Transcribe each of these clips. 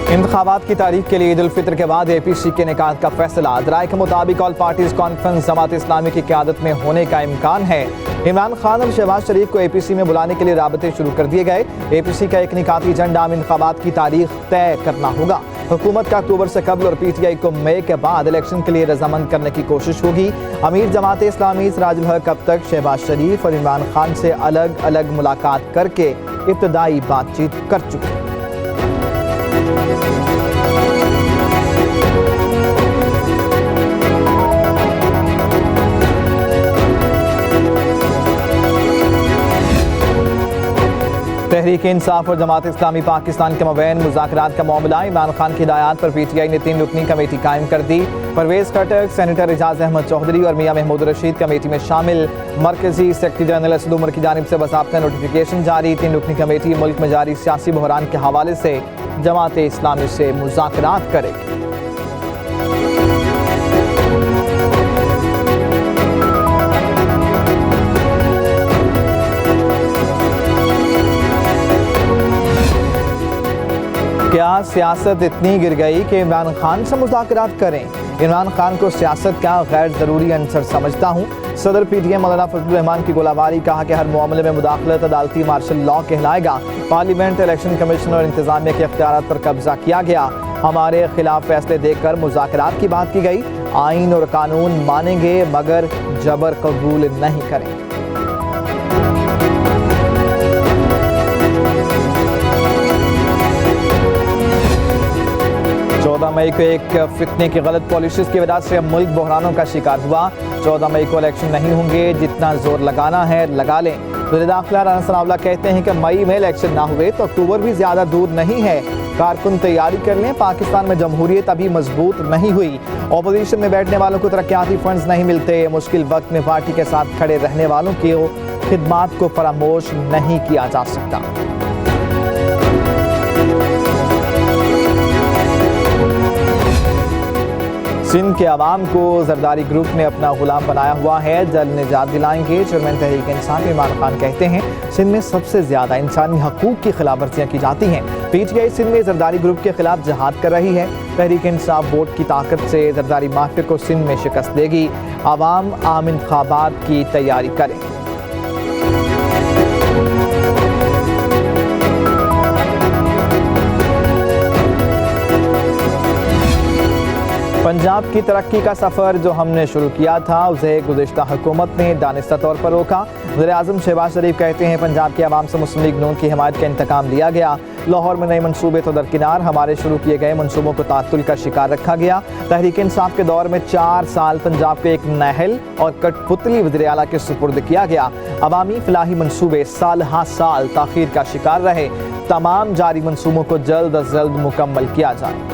इंतखाबात की तारीख के लिए ईद उल फितर के बाद APC के निकात का फैसला। राय के मुताबिक all parties conference Jamaat Islami की क़यादत में होने का इम्कान है। इमरान खान और शहबाज शरीफ को APC में बुलाने के लिए राबते शुरू कर दिए गए। APC का एक निकाती एजेंडा आम इंतखाबात की तारीख तय करना होगा। हुकूमत का अक्टूबर से कबल और PTI को मई के बाद इलेक्शन के लिए रजामंद करने की कोशिश होगी। अमीर जमात इस्लामी सिराजुल हक अब तक शहबाज शरीफ और इमरान खान से अलग अलग मुलाकात करके इब्तदाई बातचीत कर चुके हैं। तहरीक इंसाफ और जमात इस्लामी पाकिस्तान के मबैन मुज़ाकरात का मामला। इमरान खान की हिदायत पर PTI ने 3 रुकनी कमेटी कायम कर दी। परवेज़ खटक, सेनेटर एजाज अहमद चौधरी और मियां महमूद रशीद कमेटी में शामिल। मरकजी सेक्रेटरी जनरल असद उमर की जानिब से बाकायदा नोटिफिकेशन जारी। 3 रुकनी कमेटी मुल्क में जारी सियासी बहरान के हवाले से जमात इस्लामी से मुज़ाकरात करेगी। क्या सियासत इतनी गिर गई कि इमरान खान से मुज़ाकरात करें? इमरान खान को सियासत का गैर ज़रूरी अंसर समझता हूँ। सदर PTI मौलाना फजलुर रहमान की गोलाबारी। कहा कि हर मामले में मुदाखलत अदालती मार्शल लॉ कहलाएगा। पार्लियामेंट, इलेक्शन कमीशन और इंतजामिया के इख्तियारात पर कब्जा किया गया। हमारे खिलाफ फैसले देकर मुज़ाकरात की बात की गई। आइन और कानून मानेंगे मगर जबर कबूल नहीं करेंगे। 14 मई को एक फितने की गलत पॉलिसीज की वजह से मुल्क बहरानों का शिकार हुआ। 14 मई को इलेक्शन नहीं होंगे, जितना जोर लगाना है लगा लें। वज़ीर दाखिला राना सनाउल्लाह कहते हैं कि मई में इलेक्शन ना हुए तो अक्टूबर भी ज़्यादा दूर नहीं है। कारकुन तैयारी कर लें। पाकिस्तान में जमहूरियत अभी मजबूत नहीं हुई। अपोजिशन में बैठने वालों को तरक्याती फंड्स नहीं मिलते। मुश्किल वक्त में पार्टी के साथ खड़े रहने वालों की खिदमात को फरामोश नहीं किया जा सकता। सिंध के अवाम को जरदारी ग्रुप ने अपना गुलाम बनाया हुआ है। जल्द निजात दिलाएंगे। चेयरमैन तहरीक इंसाफ इमरान खान कहते हैं सिंध में सबसे ज्यादा इंसानी हकूक की खिलाफ वर्जियाँ की जाती हैं। PTI सिंध में जरदारी ग्रुप के खिलाफ जहाद कर रही है। तहरीक इंसाफ वोट की ताकत से जरदारी माफिया को सिंध में शिकस्त देगी। अवाम आम इंतखाबात की तैयारी करें। पंजाब की तरक्की का सफ़र जो हमने शुरू किया था उसे गुज़िश्ता हुकूमत ने दानिस्ता तौर पर रोका। वज़ीर-ए-आज़म शहबाज शरीफ कहते हैं पंजाब के अवाम से मुस्लिम लीग नून की हिमायत का इंतकाम लिया गया। लाहौर में नए मनसूबे तो दरकिनार, हमारे शुरू किए गए मनसूबों को तातुल का शिकार रखा गया। तहरीक इंसाफ के दौर में 4 साल पंजाब को एक नहल और कठपुतली वज़ीर आला के सुपुर्द किया गया। अवामी फलाही मनसूबे साल हा साल ताख़ीर का शिकार रहे। तमाम जारी मनसूबों को जल्द अज जल्द मुकम्मल किया जाए।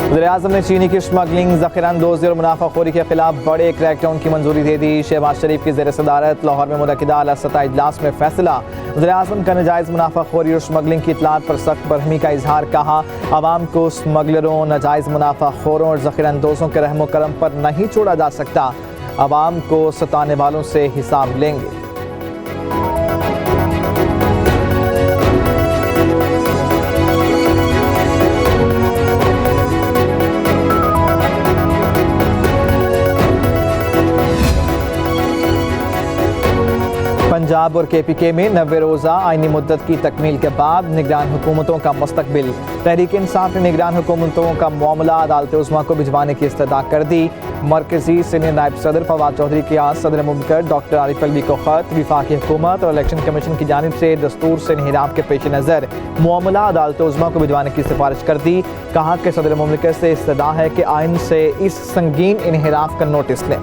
वज़ीर-ए-आज़म ने चीनी की स्मगलिंग, ज़ख़ीराअंदोज़ी और मुनाफाखोरी के खिलाफ बड़े क्रैकडाउन की मंजूरी दे दी। शहबाज शरीफ की ज़ेर सदारत लाहौर में मुनक़िदा आला सतह इजलास में फैसला। वज़ीर-ए-आज़म का नाजायज़ मुनाफाखोरी और स्मगलिंग की इत्तलात पर सख्त बरहमी का इजहार। कहा आवाम को स्मगलरों, नाजायज़ मुनाफाखोरों और ज़ख़ीराअंदोज़ों के रहमो करम पर नहीं छोड़ा जा सकता। आवाम को सताने वालों से हिसाब लेंगे। पंजाब और KPK में 90 रोज़ा आइनी मुद्दत की तकमील के बाद निगरान हुकूमतों का मुस्तकबिल। तहरीक इंसाफ ने निगरान हुकूमतों का मामला अदालत उज़्मा को भिजवाने की इस्तदा कर दी। मरकजी सीनियर नायब सदर फवाद चौधरी के आज सदर मुमकिन डॉक्टर आरिफ अलवी को खत। विफाकी हुकूमत और इलेक्शन कमीशन की जानिब से दस्तूर से इन्हिराफ के पेश नज़र मामला अदालत उज़्मा को भिजवाने की सिफारिश कर दी। कहा कि सदर मुमलिकत से इस्तदा है कि आइन से इस संगीन इन्हिराफ का नोटिस लें।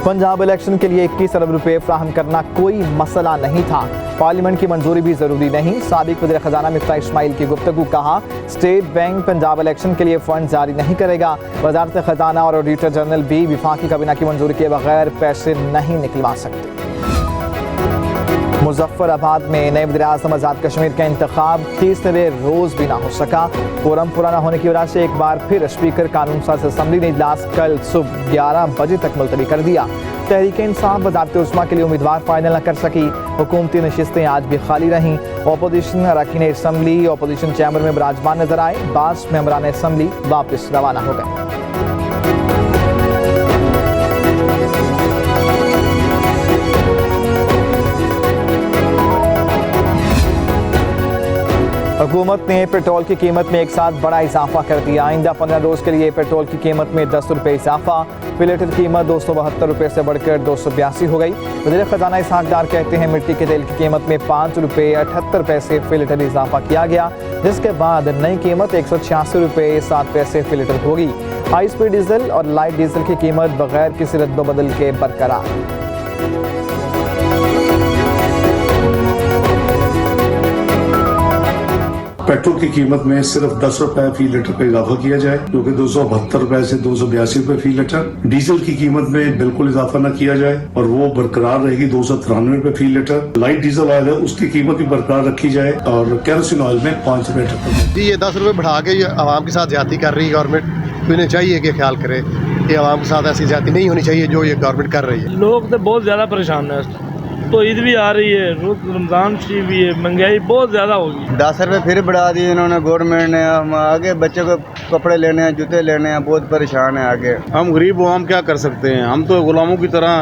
पंजाब इलेक्शन के लिए 21 अरब रुपए फ्राहम करना कोई मसला नहीं था। पार्लियामेंट की मंजूरी भी जरूरी नहीं। साबिक वज़ीर ख़जाना मिफ्ताह इस्माइल की गुफ्तगू। कहा स्टेट बैंक पंजाब इलेक्शन के लिए फंड जारी नहीं करेगा। वज़ारत ख़जाना और ऑडिटर जनरल भी विफाकी काबीना की मंजूरी के बगैर पैसे नहीं निकलवा सकते। मुजफ्फराबाद में नए वज़ीर-ए-आज़म आज़ाद कश्मीर का इंतखाब तीसरे रोज भी ना हो सका। कोरम पूरा न होने की वजह से एक बार फिर स्पीकर कानून साज असेंबली ने इजलास कल सुबह 11 बजे तक मुलतवी कर दिया। तहरीक इंसाफ वज़ारत उस्मा के लिए उम्मीदवार फाइनल न कर सकी। हुकूमती नशिस्तें आज भी खाली रहीं। अपोजिशन अरकान असम्बली अपोजिशन चैम्बर में विराजमान नजर आए। बास मेंबरान असम्बली वापस रवाना हो गए। हुकूमत ने पेट्रोल की कीमत में एक साथ बड़ा इजाफा कर दिया। आइंदा 15 रोज के लिए पेट्रोल की कीमत में 10 रुपये इजाफा। फी लीटर कीमत 272 रुपये से बढ़कर 282 हो गई। वज़ीर ख़जाना इसहाक डार कहते हैं मिट्टी के तेल की कीमत में 5 रुपये 78 पैसे फी लीटर इजाफा किया गया, जिसके बाद नई कीमत 186 रुपये 7 पैसे फी लीटर होगी। हाई स्पीड डीजल और लाइट डीजल की कीमत बगैर किसी रद्द-बदल के बरकरार। पेट्रोल की कीमत में सिर्फ 10 रुपए फी लीटर पे इजाफा किया जाए, जो कि 272 रुपए से 282 रुपए फी लीटर। डीजल की कीमत में बिल्कुल इजाफा न किया जाए और वो बरकरार रहेगी 293 रुपए फी लीटर। लाइट डीजल ऑयल है उसकी कीमत भी बरकरार रखी जाए और केरोसिन ऑयल में 5 रुपए जी। ये 10 रुपए बढ़ा के ये आवाम के साथ ज्यादती कर रही है गवर्नमेंट, तो इन्हें चाहिए कि ख्याल करे कि आवाम के साथ ऐसी ज्यादती नहीं होनी चाहिए जो ये गवर्नमेंट कर रही है। लोग तो बहुत ज़्यादा परेशान है। तो ईद भी आ रही है, रमज़ान शरीफ भी है, महंगाई बहुत ज़्यादा होगी। 10 रुपये फिर बढ़ा दिए इन्होंने गवर्नमेंट ने। हम आगे बच्चे को कपड़े लेने हैं, जूते लेने हैं, बहुत परेशान है आगे। हम गरीब हो, हम क्या कर सकते हैं? हम तो गुलामों की तरह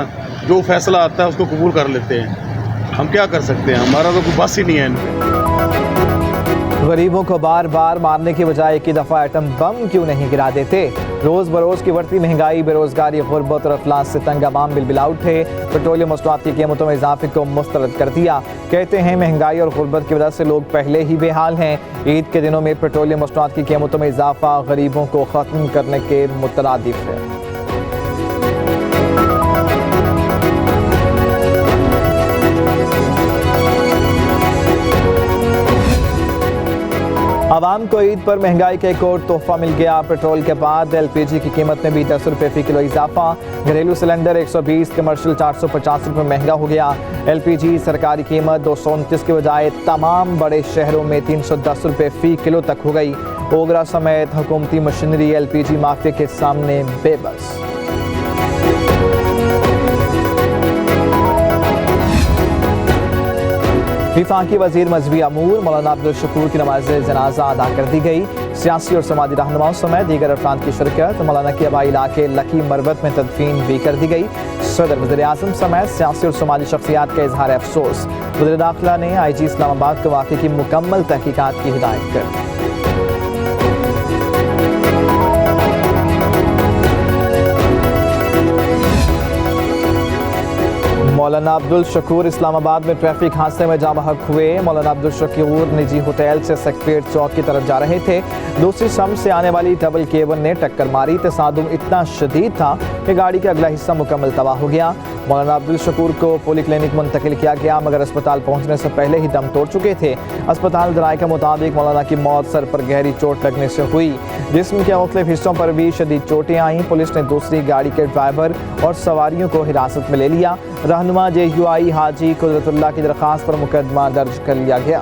जो फैसला आता है उसको कबूल कर लेते हैं। हम क्या कर सकते हैं? हमारा तो कोई बस ही नहीं है इन पे। गरीबों को बार बार मारने की बजाय एक ही दफ़ा एटम बम क्यों नहीं गिरा देते? रोज़ बरोज़ की बढ़ती महंगाई, बेरोज़गारी, गुर्बत और अफलास से तंग आवाम बिलबिला उठे। पेट्रोलियम मसनूआत की कीमतों में इजाफे को मुस्तरद कर दिया। कहते हैं महंगाई और गुर्बत की वजह से लोग पहले ही बेहाल हैं। ईद के दिनों में पेट्रोलियम मसनूआत की कीमतों में इजाफा गरीबों को ख़त्म करने के मुतरादिफ है। आवाम को ईद पर महंगाई का एक और तोहफा मिल गया। पेट्रोल के बाद LPG की कीमत में भी 10 रुपये फी किलो इजाफा। घरेलू सिलेंडर 120, कमर्शियल 450 रुपये महंगा हो गया। LPG सरकारी कीमत 229 के बजाय तमाम बड़े शहरों में 310 रुपये फी किलो तक हो गई। ओगरा समेत हुकूमती मशीनरी LPG माफिया के सामने बेबस। विफाकी वजीर मजहबी अमूर मौलाना अब्दुल शकूर की नमाज जनाजा अदा कर दी गई। सियासी और समाजी रहनुमाओं समेत दीगर अफराद की शिरकत। मौलाना की आबाई इलाके लकी मरबत में तदफीन भी कर दी गई। सदर वज़ीर-ए-आज़म समेत सियासी और समाजी शख्सियात का इजहार अफसोस। वज़ीर दाखिला ने IG इस्लामाबाद को वाक़े की मुकम्मल तहकीकात की हिदायत कर दी। मौलाना अब्दुल शकूर इस्लामाबाद में ट्रैफिक हादसे में जाँ बहक हुए। मौलाना अब्दुल शकूर निजी होटल से सेक्रेटरीट चौक की तरफ जा रहे थे। दूसरी सम से आने वाली डबल केबल ने टक्कर मारी। तसादुम इतना शदीद था कि गाड़ी का अगला हिस्सा मुकम्मल तबाह हो गया। मौलाना अब्दुल शकूर को पॉलीक्लिनिक मुंतकिल किया गया, मगर अस्पताल पहुंचने से पहले ही दम तोड़ चुके थे। अस्पताल ज़राए के मुताबिक मौलाना की मौत सर पर गहरी चोट लगने से हुई। जिस्म के मुख्तलिफ हिस्सों पर भी शदीद चोटें आईं। पुलिस ने दूसरी गाड़ी के ड्राइवर और सवारियों को हिरासत में ले लिया। रहनुमा JUI हाजी कुदरतुल्लाह की दरख्वास्त पर मुकदमा दर्ज कर लिया गया।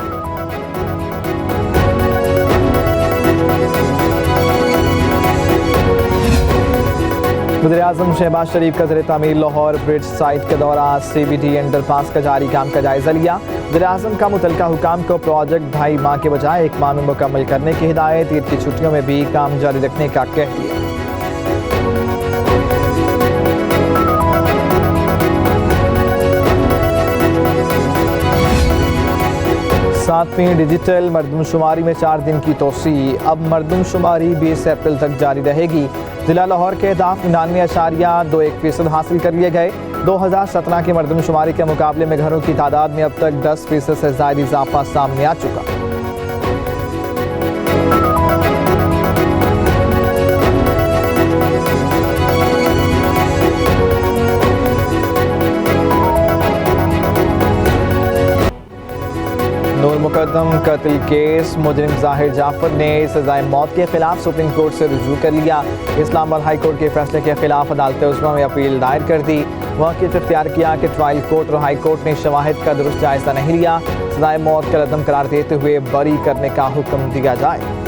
वज़ीर-ए-आज़म शहबाज शरीफ का ज़र-ए-तामीर लाहौर ब्रिज साइट के दौरान CBD अंडरपास का जारी काम का जायजा लिया। वज़ीर-ए-आज़म का मुतल्लिका हुकाम को प्रोजेक्ट 2.5 माह के बजाय 1 माह में मुकम्मल करने की हिदायत। ईद की छुट्टियों में भी काम जारी रखने का कह दिया। सातवीं डिजिटल मरदमशुमारी में 4 दिन की तोसी। अब मरदमशुमारी 20 अप्रैल तक जारी रहेगी। जिला लाहौर के अहदाफ 99.21% हासिल कर लिए गए। 2017 की मरदमशुमारी के मुकाबले में घरों की तादाद में अब तक 10% से ज़्यादा इजाफा सामने आ चुका। मुकद्दम कत्ल केस मुजरिम जाहिर जाफर ने सजाए मौत के खिलाफ सुप्रीम कोर्ट से रुजू कर लिया। इस्लामाबाद हाई कोर्ट के फैसले के खिलाफ अदालत उस्मा में अपील दायर कर दी। वकील इख्तियार किया कि ट्रायल कोर्ट और हाई कोर्ट ने शवाहिद का दुरुस्त जायजा नहीं लिया। सजाए मौत का रद्दम करार देते हुए बरी करने का हुक्म दिया जाए।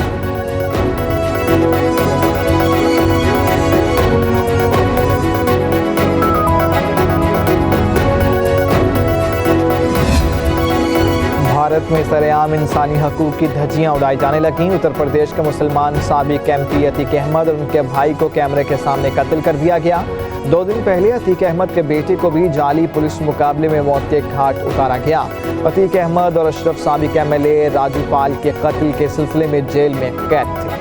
भारत में सरेआम इंसानी हकूक की धज्जियां उड़ाई जाने लगीं। उत्तर प्रदेश के मुसलमान साबिक MP अतीक अहमद और उनके भाई को कैमरे के सामने कत्ल कर दिया गया। 2 दिन पहले अतीक अहमद के बेटे को भी जाली पुलिस मुकाबले में मौत के घाट उतारा गया। अतीक अहमद और अशरफ साबिक MLA राजू पाल के कत्ल के सिलसिले में जेल में कैद थे।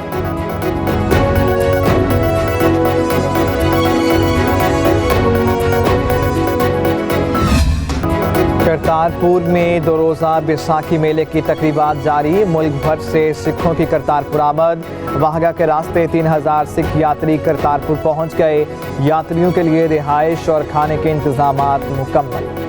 करतारपुर में 2 रोज़ा बैसाखी मेले की तकरीबात जारी। मुल्क भर से सिखों की करतारपुर आमद। वाहगा के रास्ते 3000 सिख यात्री करतारपुर पहुंच गए। यात्रियों के लिए रिहाइश और खाने के इंतजामात मुकम्मल।